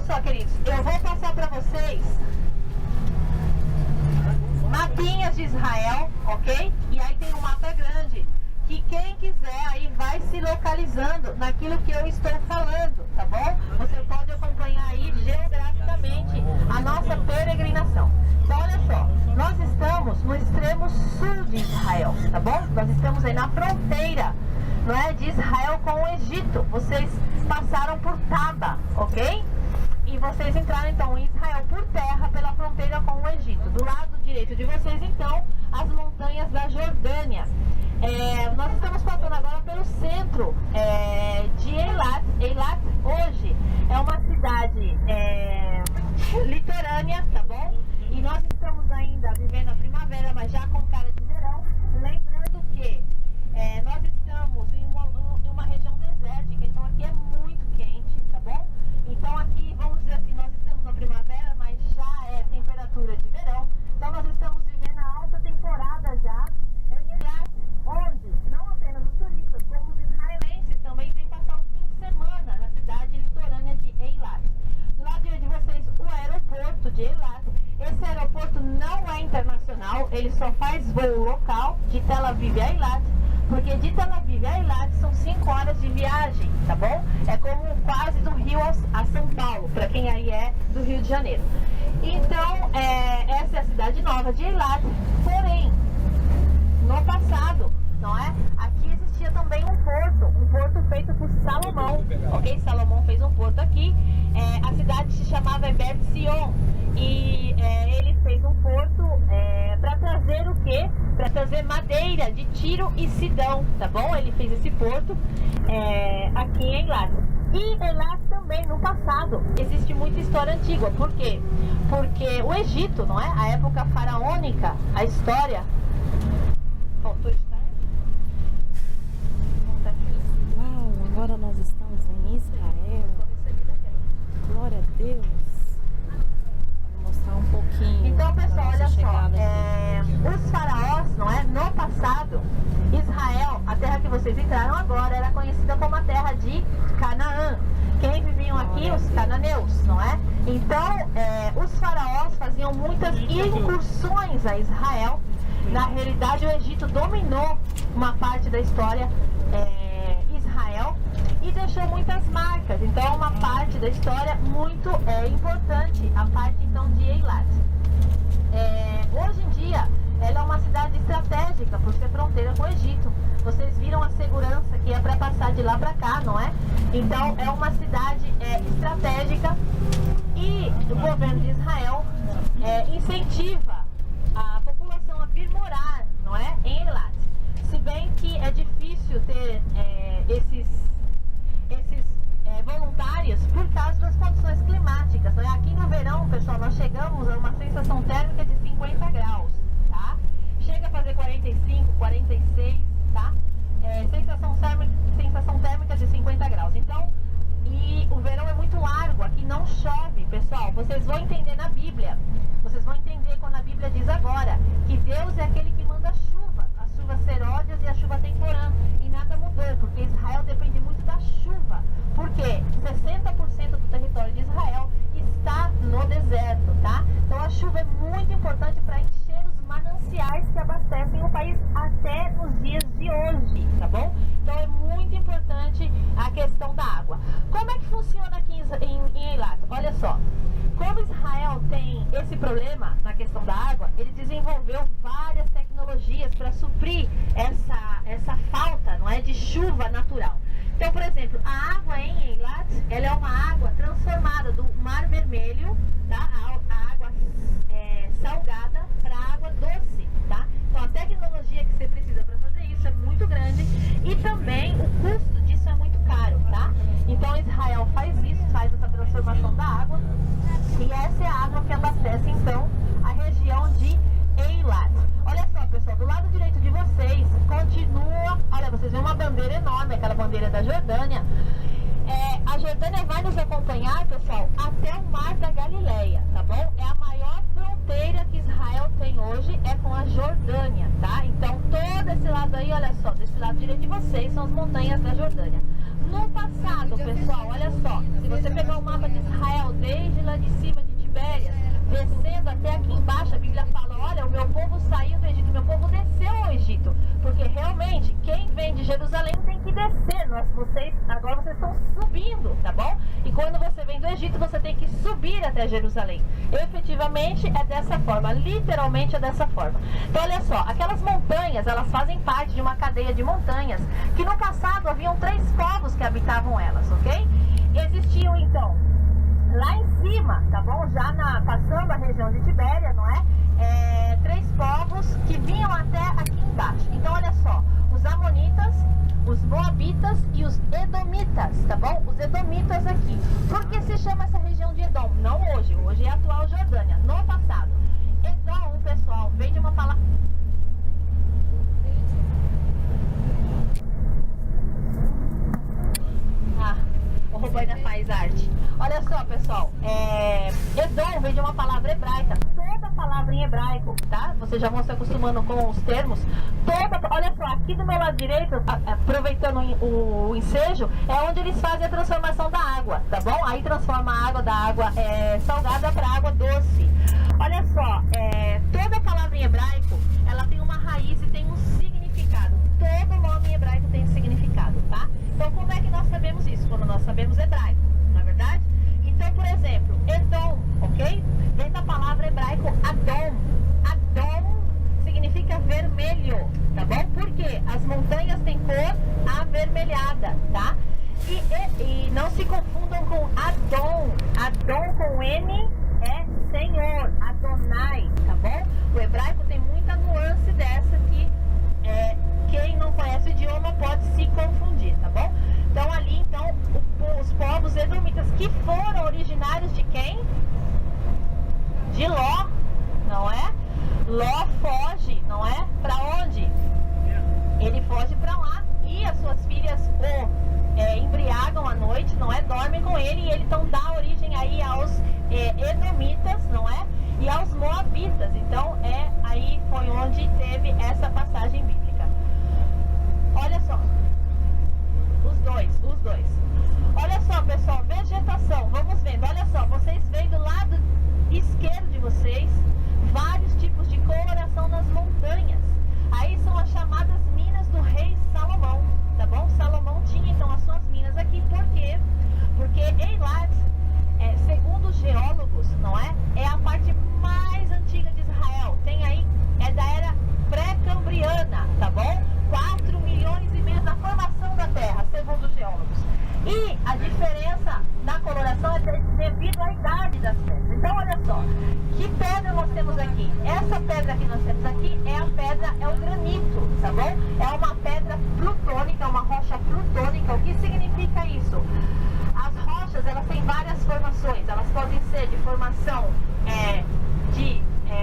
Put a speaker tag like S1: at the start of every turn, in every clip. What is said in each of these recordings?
S1: só, queridos, eu vou passar para vocês mapinhas de Israel, ok? E aí tem um mapa grande, que quem quiser aí vai se localizando naquilo que eu estou falando, tá bom? Você pode acompanhar aí geograficamente a nossa peregrinação. Então, olha só, nós estamos no extremo sul de Israel, tá bom? Nós estamos aí na fronteira, não é, de Israel com o Egito. Vocês passaram por Taba, ok? E vocês entraram então em Israel por terra pela fronteira com o Egito. Do lado direito de vocês, então, as montanhas da Jordânia. Nós estamos passando agora pelo centro de Eilat. Eilat hoje é uma cidade litorânea, tá bom? E nós estamos ainda vivendo a primavera, mas já com cara de verão. Lembrando que nós estamos em uma região desértica, então aqui é muito quente, tá bom? Então aqui, vamos dizer assim, nós estamos na primavera, mas já é temperatura de verão. Então nós estamos vivendo a alta temporada já em Eilat, onde não apenas os turistas, como os israelenses também vêm passar o fim de semana na cidade litorânea de Eilat. Do lado de vocês, o aeroporto de Eilat. Esse aeroporto não é internacional, ele só faz voo local de Tel Aviv a Eilat, porque de Tel Aviv a Eilat são 5 horas de viagem, tá bom? É como quase do Rio a São Paulo, para quem aí é do Rio de Janeiro. Então, essa é a cidade nova de Eilat, porém, no passado, não é? Aqui existia também um porto feito por Salomão, ok? Salomão fez um porto aqui, a cidade se chamava Bet Sion, e ele fez um porto para trazer o quê? Para trazer madeira de Tiro e Sidão, tá bom? Ele fez esse porto aqui em Eilat. E Eilat também, no passado, existe muita história antiga. Por quê? Porque o Egito, não é? A época faraônica, a história... Faltou estar?
S2: Uau, agora nós estamos em Israel. Glória a Deus. Vou mostrar um pouquinho.
S1: Então, pessoal, olha só,
S2: aqui.
S1: os faraós, não é? No passado, Israel, a terra que vocês entraram agora, era conhecida como a terra de Canaã. Quem viviam aqui? Os cananeus, não é? Então, os faraós faziam muitas incursões a Israel. Na realidade, o Egito dominou uma parte da história Israel e deixou muitas marcas. Então, é uma parte da história muito importante, a parte então de Eilat. Hoje em dia, ela é uma cidade estratégica por ser fronteira com o Egito. Vocês viram a segurança que é para passar de lá para cá, não é? Então, é uma cidade estratégica e o governo de Israel incentiva a população a vir morar, não é? Em Eilat. Se bem que é difícil ter esses voluntários por causa das condições climáticas, não é? Aqui no verão, pessoal, nós chegamos a uma sensação térmica de 50 graus, tá? Chega a fazer 45, 46, tá? Sensação térmica de 50 graus. Então, e o verão é muito largo, aqui não chove, pessoal. Vocês vão entender na Bíblia. Vocês vão entender quando a Bíblia diz agora que Deus é aquele que manda chuva, as chuvas seródias e a chuva temporã. E nada mudou, porque Israel depende muito da chuva. Porque 60% do território de Israel está no deserto, tá? Então a chuva é muito importante para encher os mananciais que abastecem o país até nos dias de hoje, tá bom? Então é muito importante a questão da água. Como é que funciona aqui em Eilat? Olha só, como Israel tem esse problema na questão da água, ele desenvolveu várias tecnologias para suprir essa falta, não é, de chuva natural. Então, por exemplo, a água em Eilat, ela é uma água transformada do Mar Vermelho, tá? A água salgada para água doce, tá? Então, a tecnologia que você precisa para fazer isso é muito grande e também o custo disso é muito caro, tá? Então, Israel faz isso, faz essa transformação da água e essa é a água que abastece, então, a região de Eilat. Olha só, pessoal, do lado direito de vocês continua, olha, vocês veem uma bandeira enorme, aquela bandeira da Jordânia. A Jordânia vai nos acompanhar, pessoal, até o Mar da Galileia, tá bom? É a maior fronteira que Israel tem hoje, é com a Jordânia, tá? Então, todo esse lado aí, olha só, desse lado direito de vocês, são as montanhas da Jordânia. No passado, pessoal, olha só, ó, se você pegar o mapa de Israel desde lá de cima de Tibérias, descendo até aqui embaixo, a Bíblia fala, olha, o meu povo saiu do Egito, o meu povo desceu ao Egito, porque realmente quem vem de Jerusalém tem que descer, agora vocês estão subindo, tá bom? E quando você vem do Egito, você tem que subir até Jerusalém. Efetivamente é dessa forma, literalmente é dessa forma. Então olha só, aquelas montanhas, elas fazem parte de uma cadeia de montanhas, que no passado haviam 3 povos que habitavam elas, ok? Existiam então, lá em cima, tá bom? Já passando a região de Tibéria, não é? 3 povos que vinham até aqui embaixo. Então olha só, os amonitas, os moabitas e os edomitas, tá bom? Os edomitas aqui. Por que se chama essa região de Edom? Não hoje, hoje é a atual Jordânia, no passado. Edom, pessoal, vem de uma palavra... O Robaina faz arte. Olha só, pessoal, Edom vem de uma palavra hebraica. Toda palavra em hebraico, tá? Vocês já vão se acostumando com os termos. Olha só, aqui do meu lado direito, aproveitando o ensejo, é onde eles fazem a transformação da água, tá bom? Aí transforma a água da água salgada para água doce. Olha só, toda palavra em hebraico, ela tem uma raiz e tem um significado. Todo nome em hebraico tem significado, tá? Então, como é que nós sabemos isso? Quando nós sabemos hebraico, não é verdade? Então, por exemplo, Edom, ok? Vem da palavra hebraico Adom. Adom significa vermelho, tá bom? Porque as montanhas têm cor avermelhada, tá? E não se confundam com Adom. Adom com N é Senhor, Adonai, tá bom? O hebraico tem muita nuance dessa que quem não conhece o idioma pode se confundir, tá bom? Então ali, os povos edomitas que foram originários de quem? De Ló, não é? Ló foge, não é? Para onde? Ele foge para lá e as suas filhas embriagam à noite, não é? Dormem com ele e ele então dá origem aí aos edomitas, não é? E aos moabitas. Então aí foi onde teve essa passagem bíblica. Olha só, os dois. Olha só, pessoal, vegetação, vamos vendo. Olha só, vocês veem do lado esquerdo de vocês vários tipos de coloração nas montanhas. Aí são as chamadas minas do rei Salomão, tá bom? Salomão tinha então as suas minas aqui, por quê? Porque Eilat, segundo os geólogos, não é? É a parte mais antiga de Israel. Tem aí, da era pré-cambriana, tá bom? 4 milhões e meio da formação da Terra, segundo os geólogos. E a diferença na coloração é devido à idade das pedras. Então, olha só, que pedra nós temos aqui? Essa pedra que nós temos aqui é o granito, tá bom? É uma pedra plutônica, uma rocha plutônica. O que significa isso? As rochas, elas têm várias formações. Elas podem ser de formação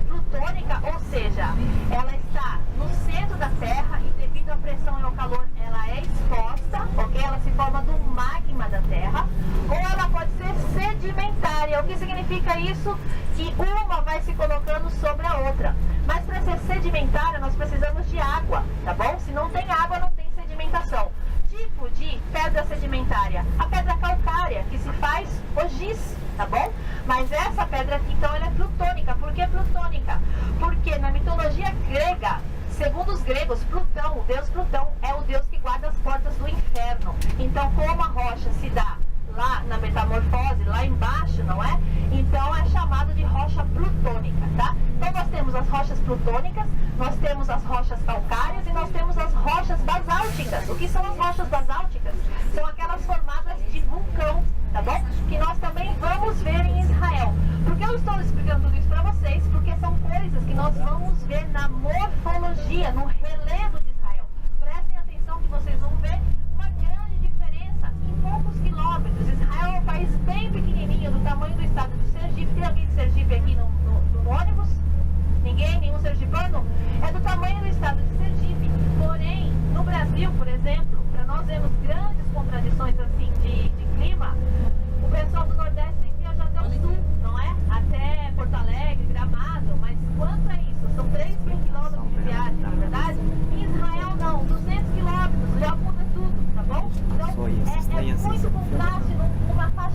S1: plutônica, ou seja, ela está no centro da Terra e devido à pressão e ao calor ela é exposta, ok? Ela se forma do magma da Terra, ou ela pode ser sedimentária. O que significa isso? Que uma vai se colocando sobre a outra. Mas para ser sedimentária nós precisamos de água, tá bom? Se não tem água, não tem sedimentação. Tipo de pedra sedimentária, a pedra calcária, que se faz o giz, tá bom? Mas essa pedra aqui, então, ela é plutônica. Por que plutônica? Porque na mitologia grega, segundo os gregos, Plutão, o deus Plutão, é o deus que guarda as portas do inferno. Então, como a rocha se dá lá na metamorfose, lá embaixo, não é? Então, é chamado de rocha plutônica, tá? Então, nós temos as rochas plutônicas, nós temos as rochas calcárias e nós temos as rochas basálticas. O que são as rochas basálticas? São aquelas formadas de vulcão, tá bom? Que nós também vamos ver em Israel. Por que eu estou explicando tudo isso para vocês? Porque são coisas que nós vamos ver na morfologia, no relevo de Israel. Prestem atenção que vocês vão ver uma grande diferença em poucos quilômetros. Israel é um país bem pequenininho, do tamanho do estado de Sergipe. Tem alguém de Sergipe aqui no ônibus? Ninguém? Nenhum sergipano? É do tamanho do estado de Sergipe. Porém, no Brasil, por exemplo, para nós vermos grandes contradições assim de clima, o pessoal do Nordeste tem que viajar até o sul, não é? Até Porto Alegre, Gramado. Mas quanto é isso? São 3 mil quilômetros de viagem, na verdade? Em Israel não, 200 quilômetros, já muda tudo, tá bom? Então é muito contraste numa faixa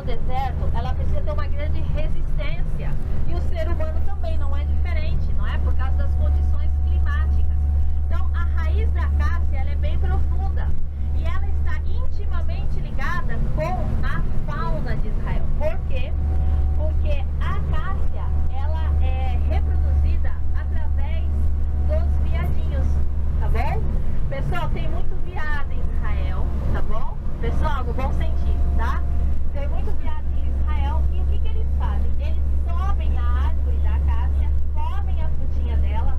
S1: deserto, ela precisa ter uma grande resistência. E o ser humano também não é diferente, não é? Por causa das condições climáticas. Então, a raiz da acácia, ela é bem profunda. E ela está intimamente ligada com a fauna de Israel. Por quê? Porque a acácia, ela é reproduzida através dos viadinhos, tá bom? Pessoal, tem muito viado em Israel, tá bom? Pessoal, no bom sentido, tá? Tem muito viado em Israel. E o que que eles fazem? Eles sobem a árvore da acácia, comem a frutinha dela,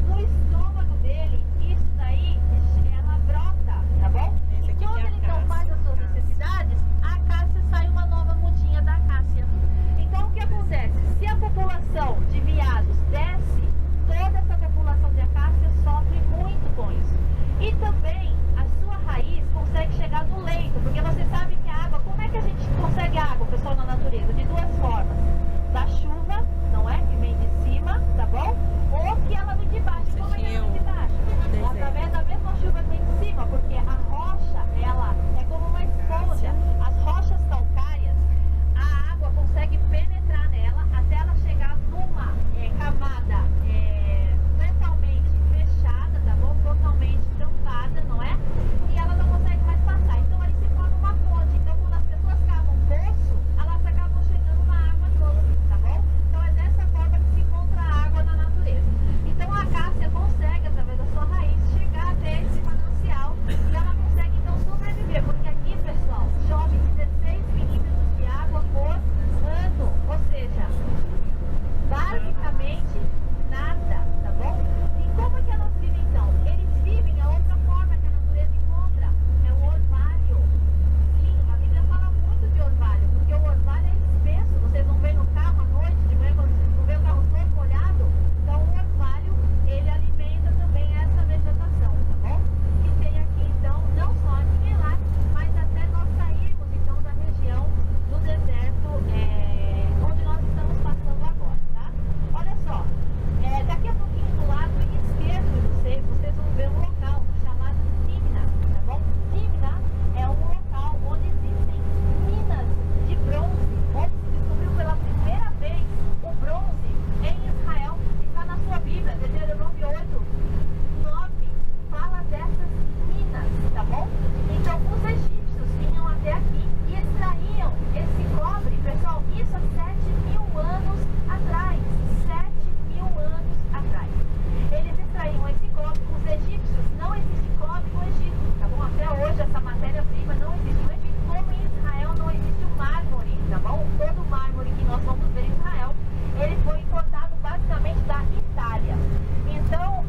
S1: no estômago dele, isso daí, ela brota, tá bom? E quando ele então faz as suas necessidades, a acácia sai uma nova mudinha da acácia. Então o que acontece? Se a população de viados desce, toda essa população de acácia sofre muito com isso. E também a sua raiz consegue chegar no leito, porque você sabe que a água, como é que a gente consegue água, pessoal, na natureza? De duas formas. Da chuva, não é? Que vem de cima, tá bom? Ou que ela vem de baixo. Como é que ela vem de baixo? Através da mesma chuva que vem de cima, porque a rocha, ela é como uma esponja. As rochas calcárias, a água consegue penetrar nela até ela chegar numa camada totalmente fechada, tá bom? Totalmente tampada, não é? E ela não consegue mais passar. Então aí se forma uma ponte. Então quando as pessoas cavam um poço, elas acabam chegando na água doce, tá bom? Então é dessa forma que se encontra a água na natureza. Então a acácia consegue, através da sua raiz, chegar até esse manancial e ela consegue então sobreviver. Porque aqui, pessoal, chove 16 milímetros de água por ano. Ou seja, basicamente nada, tá bom? E como é que elas vivem então? Eles vivem, a outra forma que a natureza encontra é o orvalho. Sim, a Bíblia fala muito de orvalho, porque o orvalho é espesso. Vocês não veem no carro à noite, de manhã, quando não vê o carro todo molhado? Então o orvalho, ele alimenta também essa vegetação, tá bom? E tem aqui então, não só aqui em Eilat, mas até nós sairmos então da região do deserto onde nós estamos passando agora, tá? Olha só, daqui a pouquinho do lado esquerdo de vocês vão ver um local chamado Timna, tá bom? Timna é um local onde existem minas de bronze, onde se descobriu pela primeira vez o bronze em Israel. Está na sua Bíblia, Deuteronômio 8, 9, fala dessas minas, tá bom? Então os egípcios vinham até aqui e extraíam esse cobre, pessoal, isso há 7.000 anos atrás. 7.000 anos atrás. Eles extraíam esse cobre. Os egípcios, não existe cobre no Egito, tá bom? Até hoje essa matéria-prima não existe no Egito, como em Israel não existe o mármore, tá bom? Todo o mármore que nós vamos ver em Israel, ele foi importado basicamente da Itália. Então,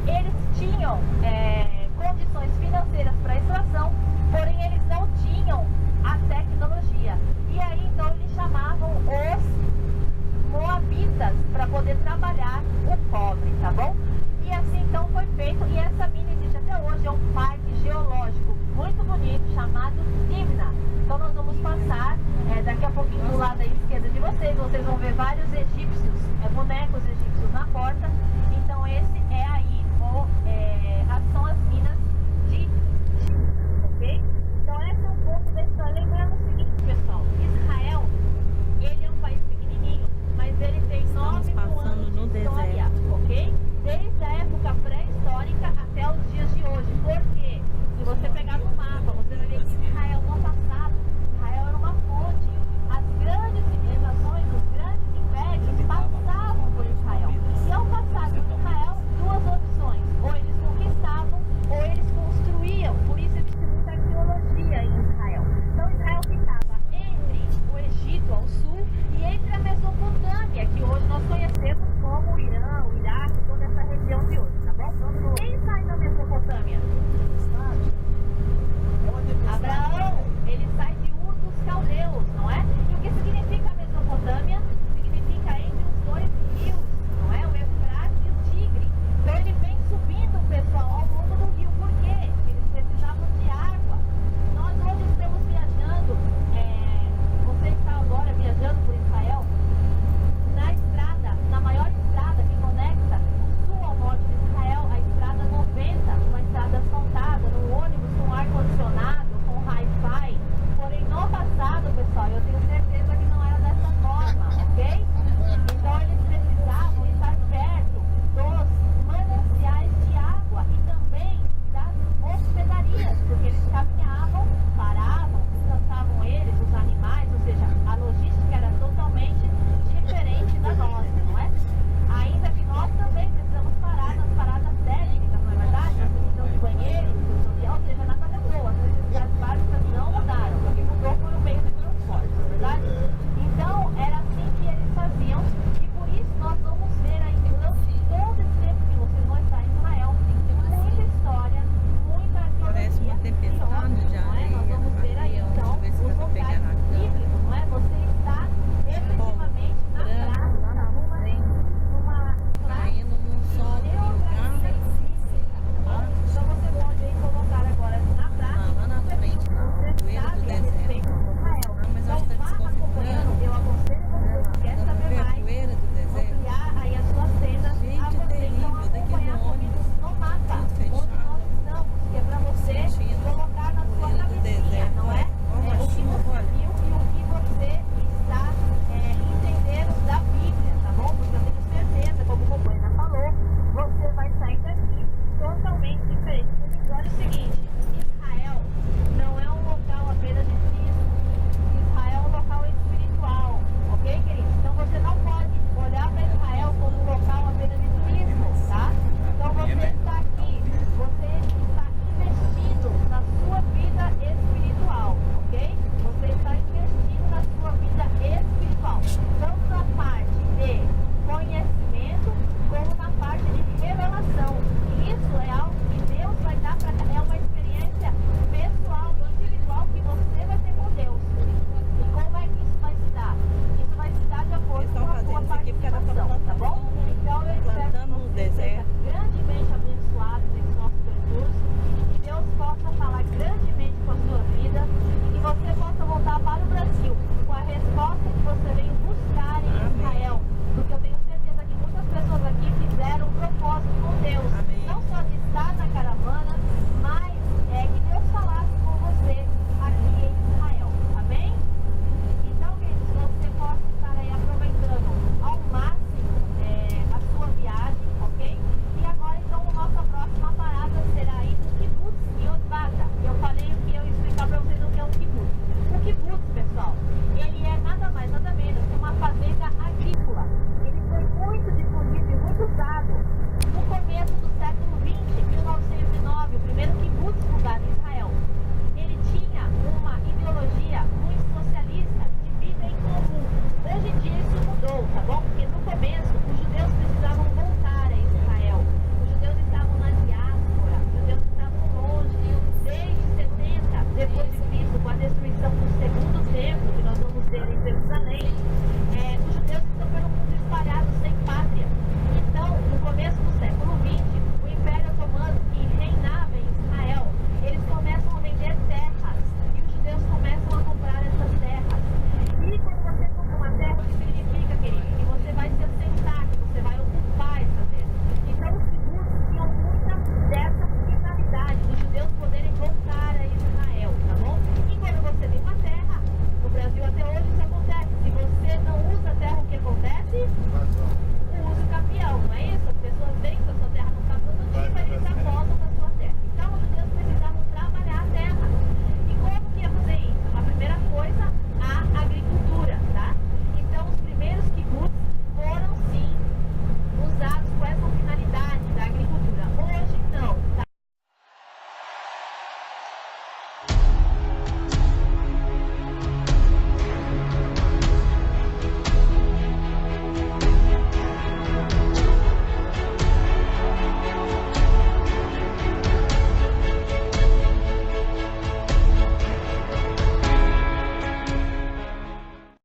S1: eles tinham condições financeiras para extração, porém eles não tinham a tecnologia. E aí, então, eles chamavam os moabitas para poder trabalhar o cobre, tá bom? E assim então foi feito, e essa mina existe até hoje, é um parque geológico muito bonito chamado Timna. Então nós vamos passar